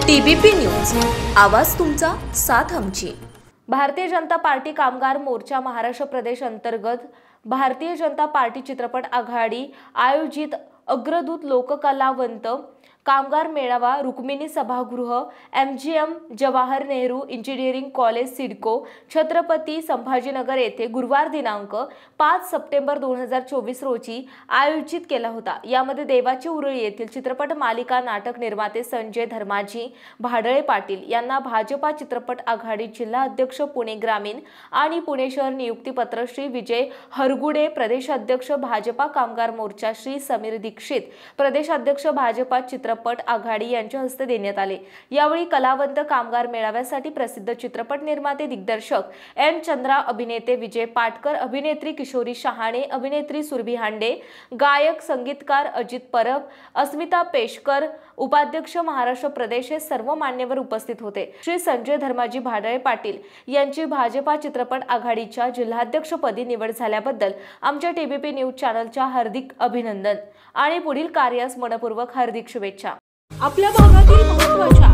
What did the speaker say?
TBP news, आवाज तुमचा, साथ आमची। भारतीय जनता पार्टी कामगार मोर्चा महाराष्ट्र प्रदेश अंतर्गत भारतीय जनता पार्टी चित्रपट आघाडी आयोजित अग्रदूत लोककलावंत कामगार मेळावा रुक्मिणी सभागृह MGM Jawahar Nehru engineering college CIDCO Chhatrapati Sambhajinagar येथे गुरुवार दिनांक 5 सप्टेंबर 2024 रोजी आयोजित केला होता। यामध्ये देवाची उरळी येथील चित्रपट मालिका नाटक निर्माते संजय धर्माजी भाडळे पाटील यांना भाजपा चित्रपट आघाडी जिल्हा अध्यक्ष पुणे ग्रामीण आणि पुणे शहर नियुक्तीपत्र श्री विजय हरगुडे, प्रदेशाध्यक्ष भाजपा कामगार मोर्चा श्री समीर दीक्षित, प्रदेशाध्यक्ष भाजपा चित्रपट आघाडी यांच्या हस्ते देण्यात आले। यावेळी कलावंत कामगार मेळाव्यासाठी प्रसिद्ध चित्रपट निर्माते दिग्दर्शक M चंद्रा, अभिनेते विजय पाटकर, अभिनेत्री किशोरी शहाणे, अभिनेत्री सुरभी हांडे, गायक संगीतकार अजित परब, अस्मिता पेशकर, उपाध्यक्ष महाराष्ट्र प्रदेश हे सर्व मान्यवर उपस्थित होते। श्री संजय धर्माजी भाडळे पाटील यांची भाजपा चित्रपट आघाडीच्या जिल्हाध्यक्षपदी निवड झाल्याबद्दल आमच्या टीबीपी न्यूज चॅनलच्या हार्दिक अभिनंदन आणि पुढील कार्यास मनपूर्वक हार्दिक शुभेच्छा। आपल्या भागातील महत्त्वाच्या